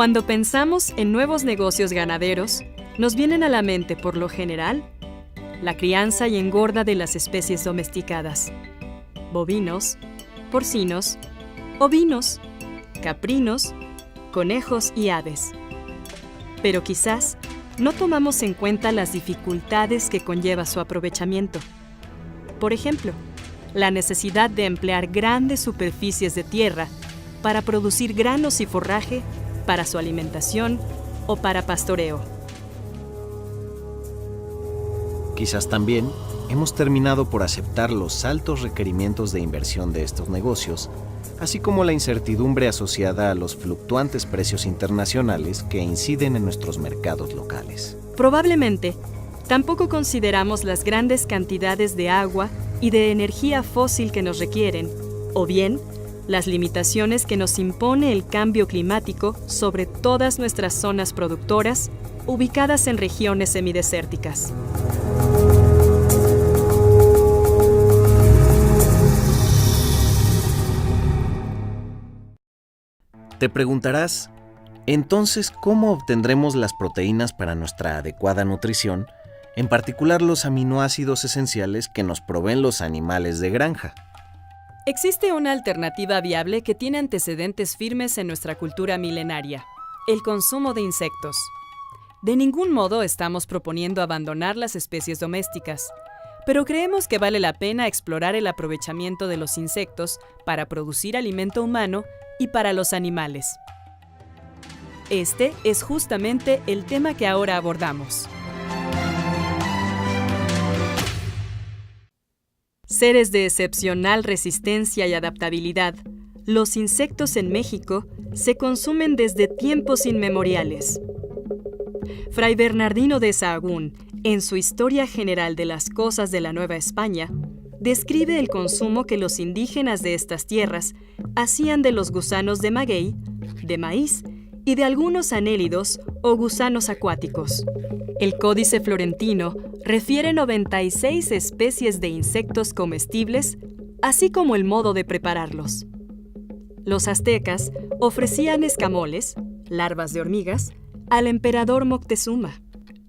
Cuando pensamos en nuevos negocios ganaderos, nos vienen a la mente, por lo general, la crianza y engorda de las especies domesticadas: bovinos, porcinos, ovinos, caprinos, conejos y aves. Pero quizás no tomamos en cuenta las dificultades que conlleva su aprovechamiento. Por ejemplo, la necesidad de emplear grandes superficies de tierra para producir granos y forraje para su alimentación o para pastoreo. Quizás también hemos terminado por aceptar los altos requerimientos de inversión de estos negocios, así como la incertidumbre asociada a los fluctuantes precios internacionales que inciden en nuestros mercados locales. Probablemente, tampoco consideramos las grandes cantidades de agua y de energía fósil que nos requieren, o bien las limitaciones que nos impone el cambio climático sobre todas nuestras zonas productoras ubicadas en regiones semidesérticas. Te preguntarás, entonces, ¿cómo obtendremos las proteínas para nuestra adecuada nutrición, en particular los aminoácidos esenciales que nos proveen los animales de granja? Existe una alternativa viable que tiene antecedentes firmes en nuestra cultura milenaria: el consumo de insectos. De ningún modo estamos proponiendo abandonar las especies domésticas, pero creemos que vale la pena explorar el aprovechamiento de los insectos para producir alimento humano y para los animales. Este es justamente el tema que ahora abordamos. Seres de excepcional resistencia y adaptabilidad, los insectos en México se consumen desde tiempos inmemoriales. Fray Bernardino de Sahagún, en su Historia General de las Cosas de la Nueva España, describe el consumo que los indígenas de estas tierras hacían de los gusanos de maguey, de maíz y de algunos anélidos o gusanos acuáticos. El Códice Florentino refiere 96 especies de insectos comestibles, así como el modo de prepararlos. Los aztecas ofrecían escamoles, larvas de hormigas, al emperador Moctezuma.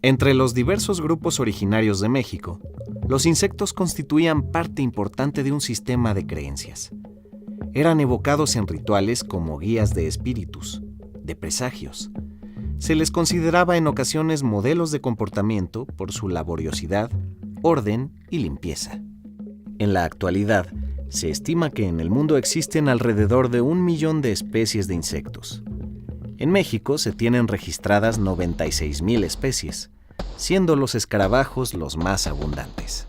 Entre los diversos grupos originarios de México, los insectos constituían parte importante de un sistema de creencias. Eran evocados en rituales como guías de espíritus, de presagios. Se les consideraba en ocasiones modelos de comportamiento por su laboriosidad, orden y limpieza. En la actualidad, se estima que en el mundo existen alrededor de 1 millón de especies de insectos. En México se tienen registradas 96,000 especies, siendo los escarabajos los más abundantes.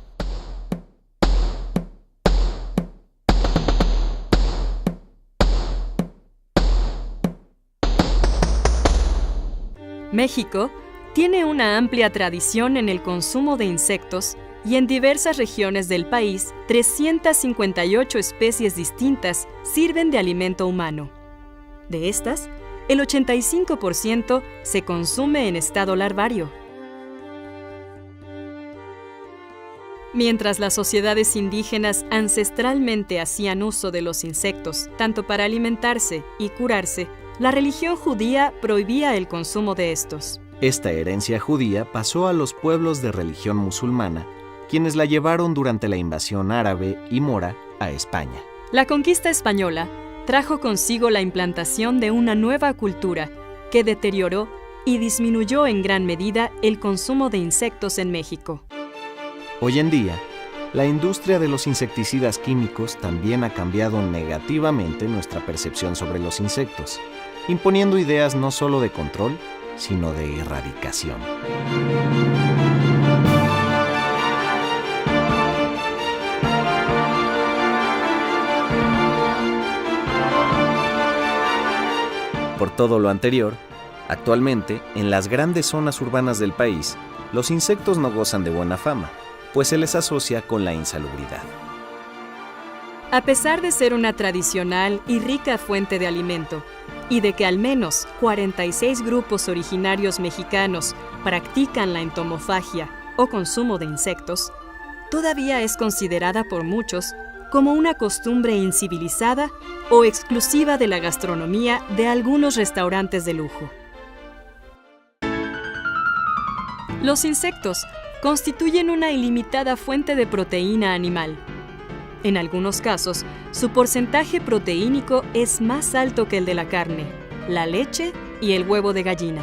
México tiene una amplia tradición en el consumo de insectos y en diversas regiones del país, 358 especies distintas sirven de alimento humano. De estas, el 85% se consume en estado larvario. Mientras las sociedades indígenas ancestralmente hacían uso de los insectos tanto para alimentarse y curarse, la religión judía prohibía el consumo de estos. Esta herencia judía pasó a los pueblos de religión musulmana, quienes la llevaron durante la invasión árabe y mora a España. La conquista española trajo consigo la implantación de una nueva cultura que deterioró y disminuyó en gran medida el consumo de insectos en México. Hoy en día, la industria de los insecticidas químicos también ha cambiado negativamente nuestra percepción sobre los insectos, imponiendo ideas no solo de control, sino de erradicación. Por todo lo anterior, actualmente, en las grandes zonas urbanas del país, los insectos no gozan de buena fama, pues se les asocia con la insalubridad. A pesar de ser una tradicional y rica fuente de alimento, y de que al menos 46 grupos originarios mexicanos practican la entomofagia o consumo de insectos, todavía es considerada por muchos como una costumbre incivilizada o exclusiva de la gastronomía de algunos restaurantes de lujo. Los insectos constituyen una ilimitada fuente de proteína animal. En algunos casos, su porcentaje proteínico es más alto que el de la carne, la leche y el huevo de gallina.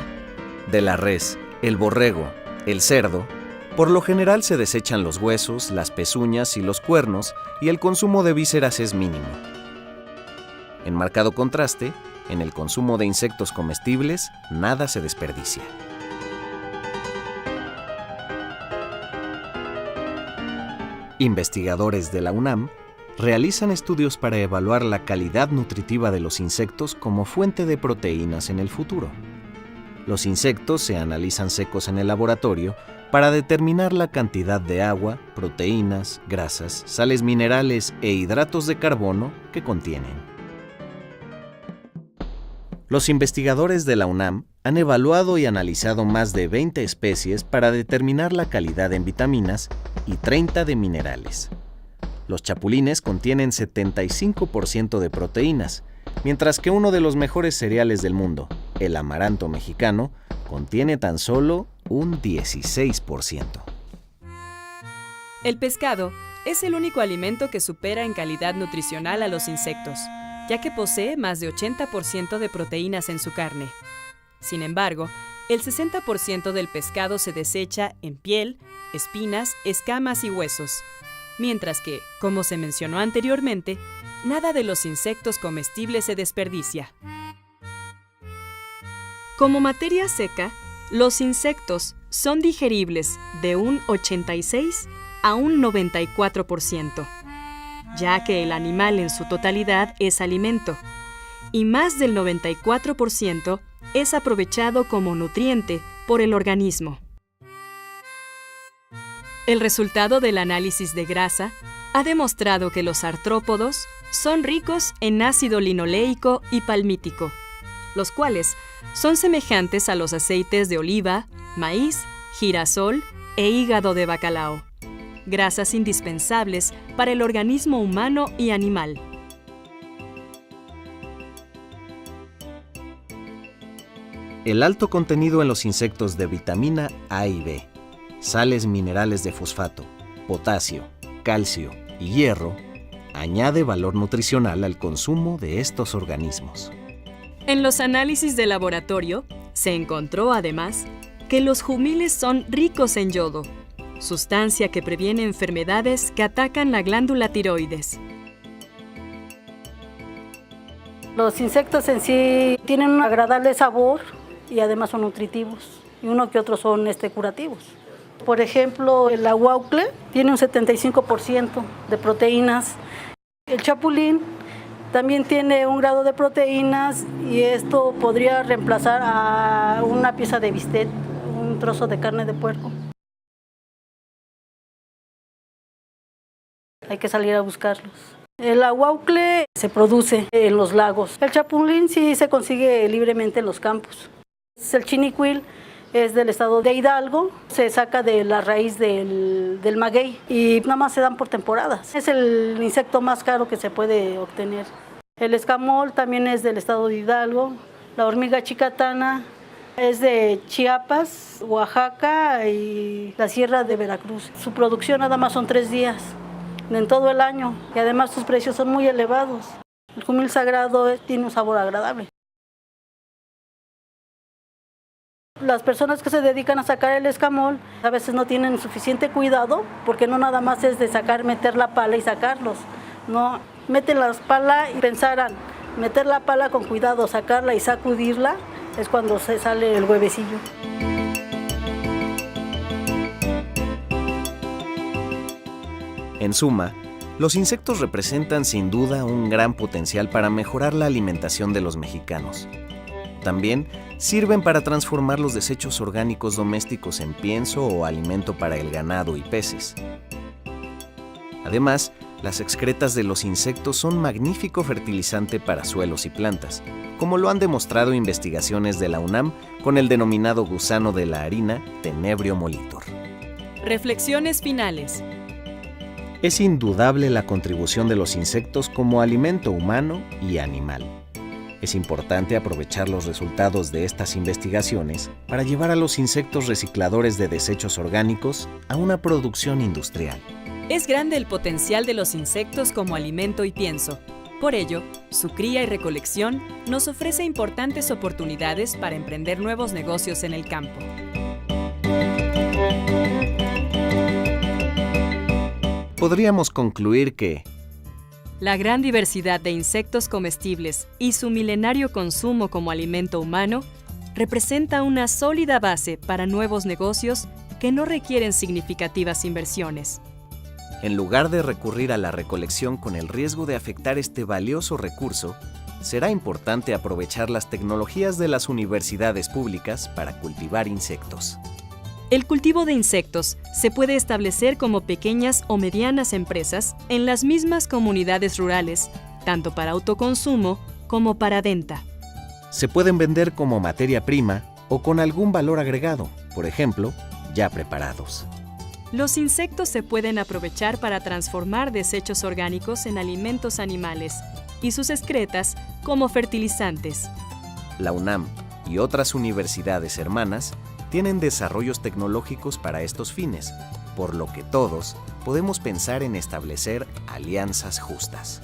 De la res, el borrego, el cerdo, por lo general se desechan los huesos, las pezuñas y los cuernos, y el consumo de vísceras es mínimo. En marcado contraste, en el consumo de insectos comestibles, nada se desperdicia. Investigadores de la UNAM realizan estudios para evaluar la calidad nutritiva de los insectos como fuente de proteínas en el futuro. Los insectos se analizan secos en el laboratorio para determinar la cantidad de agua, proteínas, grasas, sales minerales e hidratos de carbono que contienen. Los investigadores de la UNAM han evaluado y analizado más de 20 especies para determinar la calidad en vitaminas y 30 de minerales. Los chapulines contienen 75% de proteínas, mientras que uno de los mejores cereales del mundo, el amaranto mexicano, contiene tan solo un 16%. El pescado es el único alimento que supera en calidad nutricional a los insectos, ya que posee más de 80% de proteínas en su carne. Sin embargo, el 60% del pescado se desecha en piel, espinas, escamas y huesos, mientras que, como se mencionó anteriormente, nada de los insectos comestibles se desperdicia. Como materia seca, los insectos son digeribles de un 86 a un 94%, ya que el animal en su totalidad es alimento, y más del 94% es aprovechado como nutriente por el organismo. El resultado del análisis de grasa ha demostrado que los artrópodos son ricos en ácido linoleico y palmítico, los cuales son semejantes a los aceites de oliva, maíz, girasol e hígado de bacalao, grasas indispensables para el organismo humano y animal. El alto contenido en los insectos de vitamina A y B, sales minerales de fosfato, potasio, calcio y hierro, añade valor nutricional al consumo de estos organismos. En los análisis de laboratorio, se encontró además que los jumiles son ricos en yodo, sustancia que previene enfermedades que atacan la glándula tiroides. Los insectos en sí tienen un agradable sabor y además son nutritivos, y uno que otros son curativos. Por ejemplo, el aguaucle tiene un 75% de proteínas. El chapulín también tiene un grado de proteínas y esto podría reemplazar a una pieza de bistec, un trozo de carne de puerco. Hay que salir a buscarlos. El aguaucle se produce en los lagos. El chapulín sí se consigue libremente en los campos. El chinicuil es del estado de Hidalgo, se saca de la raíz del maguey y nada más se dan por temporadas. Es el insecto más caro que se puede obtener. El escamol también es del estado de Hidalgo. La hormiga chicatana es de Chiapas, Oaxaca y la sierra de Veracruz. Su producción nada más son 3 días en todo el año y además sus precios son muy elevados. El jumil sagrado tiene un sabor agradable. Las personas que se dedican a sacar el escamol a veces no tienen suficiente cuidado porque no nada más es de sacar, meter la pala y sacarlos. No, meten la pala y pensarán, meter la pala con cuidado, sacarla y sacudirla es cuando se sale el huevecillo. En suma, los insectos representan sin duda un gran potencial para mejorar la alimentación de los mexicanos. También sirven para transformar los desechos orgánicos domésticos en pienso o alimento para el ganado y peces. Además, las excretas de los insectos son magnífico fertilizante para suelos y plantas, como lo han demostrado investigaciones de la UNAM con el denominado gusano de la harina, Tenebrio molitor. Reflexiones finales. Es indudable la contribución de los insectos como alimento humano y animal. Es importante aprovechar los resultados de estas investigaciones para llevar a los insectos recicladores de desechos orgánicos a una producción industrial. Es grande el potencial de los insectos como alimento y pienso. Por ello, su cría y recolección nos ofrece importantes oportunidades para emprender nuevos negocios en el campo. Podríamos concluir que la gran diversidad de insectos comestibles y su milenario consumo como alimento humano representa una sólida base para nuevos negocios que no requieren significativas inversiones. en lugar de recurrir a la recolección con el riesgo de afectar este valioso recurso, será importante aprovechar las tecnologías de las universidades públicas para cultivar insectos. El cultivo de insectos se puede establecer como pequeñas o medianas empresas en las mismas comunidades rurales, tanto para autoconsumo como para venta. Se pueden vender como materia prima o con algún valor agregado, por ejemplo, ya preparados. Los insectos se pueden aprovechar para transformar desechos orgánicos en alimentos animales y sus excretas como fertilizantes. La UNAM y otras universidades hermanas tienen desarrollos tecnológicos para estos fines, por lo que todos podemos pensar en establecer alianzas justas.